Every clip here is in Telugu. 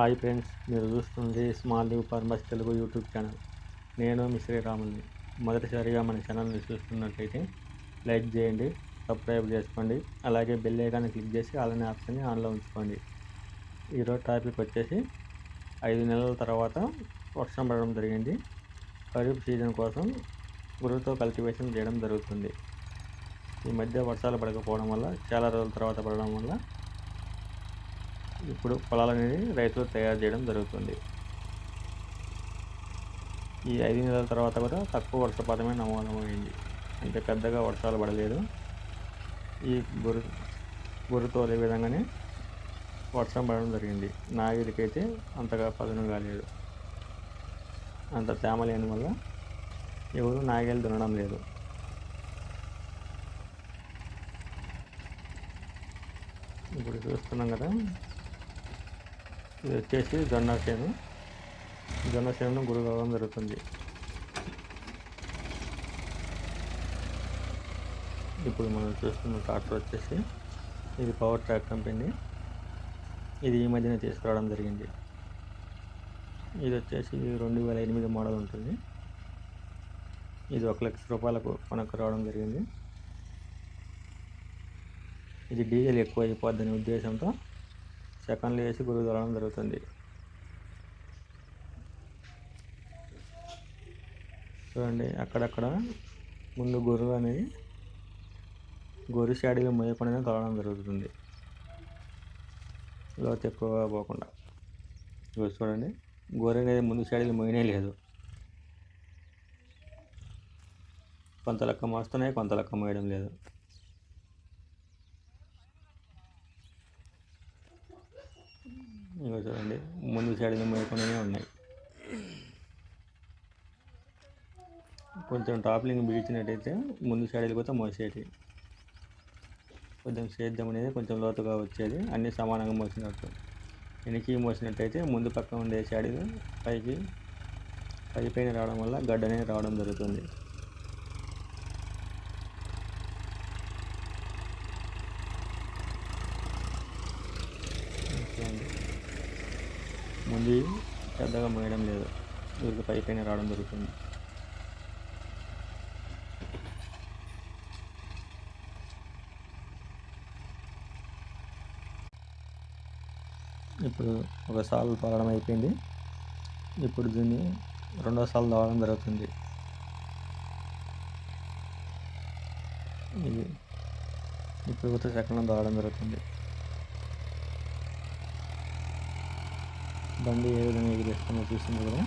హాయ్ ఫ్రెండ్స్, మీరు చూస్తుంది small new farmers Telugu YouTube channel. నేను మీ శ్రీరాముని. మొదటిసారిగా మన ఛానల్ని చూస్తున్నట్లయితే లైక్ చేయండి, సబ్స్క్రైబ్ చేసుకోండి, అలాగే బెల్ ఐకాన్ని క్లిక్ చేసి అలానే ఆప్షన్ని ఆన్లో ఉంచుకోండి. ఈరోజు టాపిక్ వచ్చేసి 5 నెలల తర్వాత వర్షం పడడం జరిగింది. ఖరీఫ్ సీజన్ కోసం గురువుతో కల్టివేషన్ చేయడం జరుగుతుంది. ఈ మధ్య వర్షాలు పడకపోవడం వల్ల, చాలా రోజుల తర్వాత పడడం వల్ల ఇప్పుడు పొలాలనేది రైతులు తయారు చేయడం జరుగుతుంది. ఈ 5 నెలల తర్వాత కూడా తక్కువ వర్షపాతమే నమోదమైంది. అంటే పెద్దగా వర్షాలు పడలేదు. ఈ గురుతో అదే విధంగానే వర్షం పడడం జరిగింది. నాగలికైతే అంతగా పదును కాలేదు. అంత తేమ లేని వల్ల ఎవరు నాగేలు దున్నడం లేదు. ఇప్పుడు చూస్తున్నాం కదా, ఇది వచ్చేసి జొన్న చేనును గురు కావడం జరుగుతుంది. ఇప్పుడు మనం చూస్తున్న ట్రాక్టర్ వచ్చేసి ఇది పవర్ ట్రాక్ కంపెనీ. ఇది ఈ మధ్యనే తీసుకురావడం జరిగింది. ఇది వచ్చేసి 2008 మోడల్ ఉంటుంది. ఇది 1 లక్ష రూపాయలకు కొనక్కు రావడం జరిగింది. ఇది డీజిల్ ఎక్కువ అయిపోద్దనే ఉద్దేశంతో సెకండ్లు వేసి గురువు తోలడం జరుగుతుంది. చూడండి, అక్కడక్కడ ముందు గొర్రెలు అనేది గొర్రె షాడీగా మోయకుండానే తోలడం జరుగుతుంది, లోతు ఎక్కువగా పోకుండా. చూడండి, గొర్రె అనేది ముందు షాడీలు మోయనే లేదు. కొంత లెక్క మోస్తున్నాయి, కొంత లెక్క మోయడం లేదు. ఇగో చూడండి, ముందు షాడీలు మోయకుండానే ఉన్నాయి. కొంచెం టాప్లింగ్ బిగించినట్టయితే ముందు షాడీలు కూడా మోసేటి. కొంచెం సేద్యం అనేది కొంచెం లోతుగా వచ్చేది, అన్నీ సమానంగా మోసినట్టు. వెనక్కి మోసినట్టయితే ముందు పక్క ఉండే షాడీలు పైన రావడం వల్ల గడ్డ అనేది రావడం జరుగుతుంది. ముందు పెద్దగా మోయడం లేదు, వీరికి పైన రావడం జరుగుతుంది. ఇప్పుడు ఒక సాలు తోలడం అయిపోయింది. ఇప్పుడు దీన్ని రెండో సాలు తోలడం జరుగుతుంది. ఇది ఇప్పుడు కొత్త సెకండ్లో తోలడం జరుగుతుంది. బండి ఏ విధంగా ఎగిరేస్తుందో చూసింది కదా.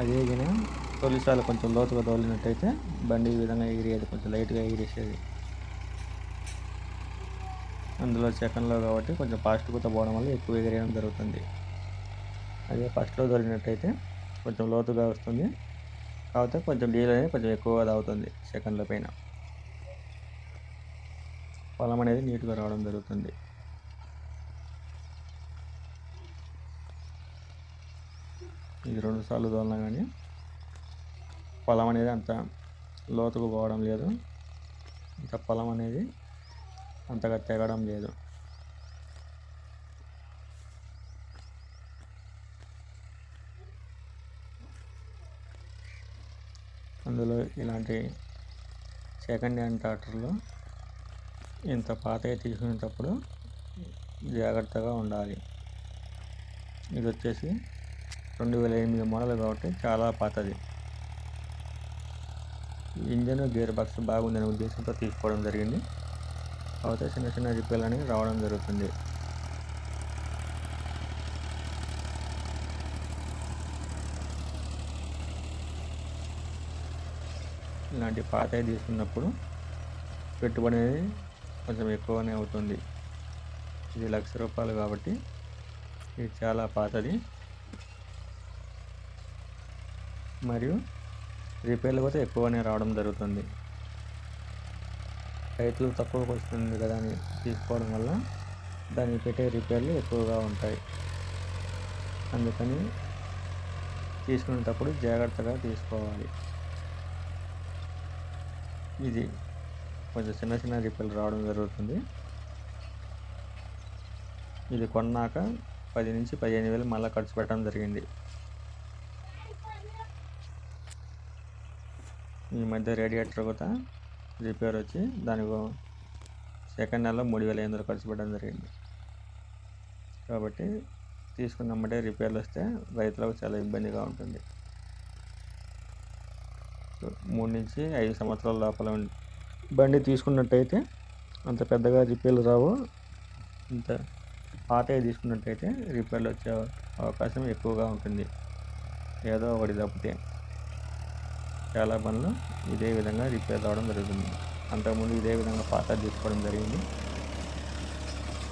అదే విధంగా తొలిసారి కొంచెం లోతుగా తోలినట్టయితే బండి ఈ విధంగా ఎగిరేది, కొంచెం లైట్గా ఎగిరేసేది. అందులో సెకండ్లో కాబట్టి కొంచెం ఫాస్ట్గా పోవడం వల్ల ఎక్కువ ఎగిరేయడం జరుగుతుంది. అదే ఫస్ట్లో తోలినట్టయితే కొంచెం లోతుగా వస్తుంది, కాకపోతే కొంచెం డీజిల్ అనేది కొంచెం ఎక్కువగా తాగుతుంది. సెకండ్ల పైన పొలం అనేది నీట్గా రావడం జరుగుతుంది. ఇది 2 సార్లు తోలినా కానీ పొలం అనేది అంత లోతుకు పోవడం లేదు, అంత పొలం అనేది అంతగా తెగడం లేదు. అందులో ఇలాంటి సెకండ్ హ్యాండ్ ట్రాక్టర్లు ఇంత పాతగా తీసుకునేటప్పుడు జాగ్రత్తగా ఉండాలి. ఇది వచ్చేసి 2008 మోడల్ కాబట్టి చాలా పాతది. ఇంజన్ గేర్ బాక్స్ బాగుందనే ఉద్దేశంతో తీసుకోవడం జరిగింది, కాకపోతే చిన్న చిన్న రిపేర్లు అనేవి రావడం జరుగుతుంది. ఇలాంటి పాతవి తీసుకున్నప్పుడు పెట్టుబడి అనేది కొంచెం ఎక్కువనే అవుతుంది. ఇది 1 లక్ష రూపాయలు కాబట్టి ఇది చాలా పాతది, మరియు రిపేర్లు కూడా ఎక్కువనే రావడం జరుగుతుంది. రైతులు తక్కువకు వస్తుంది కదా అని తీసుకోవడం వల్ల దానికి పెట్టే రిపేర్లు ఎక్కువగా ఉంటాయి. అందుకని తీసుకునేటప్పుడు జాగ్రత్తగా తీసుకోవాలి. ఇది కొంచెం చిన్న చిన్న రిపేర్లు రావడం జరుగుతుంది. ఇది కొన్నాక 10 నుంచి 15,000 మళ్ళీ ఖర్చు పెట్టడం జరిగింది. ఈ మధ్య రేడియేటర్ కూడా రిపేర్ వచ్చి దానికి సెకండ్ నెలలో 3,500 ఖర్చు పెట్టడం జరిగింది. కాబట్టి తీసుకున్నమ్మటే రిపేర్లు వస్తే రైతులకు చాలా ఇబ్బందిగా ఉంటుంది. 3 నుంచి 5 సంవత్సరాల లోపల బండి తీసుకున్నట్టయితే అంత పెద్దగా రిపేర్లు రావు. ఇంత పాతవి తీసుకున్నట్టయితే రిపేర్లు వచ్చే అవకాశం ఎక్కువగా ఉంటుంది. ఏదో ఒకటి తప్పితే చాలా బండ్లు ఇదే విధంగా రిపేర్ రావడం జరుగుతుంది. అంతకుముందు ఇదే విధంగా పాతది తీసుకోవడం జరిగింది.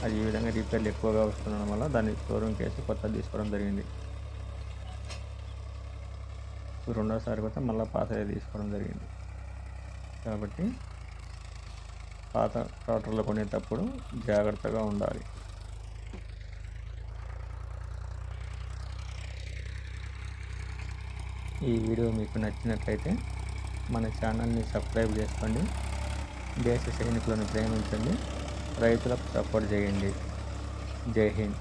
అది ఈ విధంగా రిపేర్లు ఎక్కువగా వస్తుండడం వల్ల దాన్ని షోరూమ్ కేసి కొత్తది తీసుకోవడం జరిగింది. రెండోసారి కూడా మళ్ళీ పాతదే తీసుకోవడం జరిగింది. కాబట్టి పాత ట్రాక్టర్లు కొనేటప్పుడు జాగ్రత్తగా ఉండాలి. ఈ వీడియో మీకు నచ్చినట్లయితే మన ఛానల్ని సబ్స్క్రైబ్ చేసుకోండి. దేశ సైనికులను ప్రేమించండి. రైతులకు సపోర్ట్ చేయండి. జై హింద్.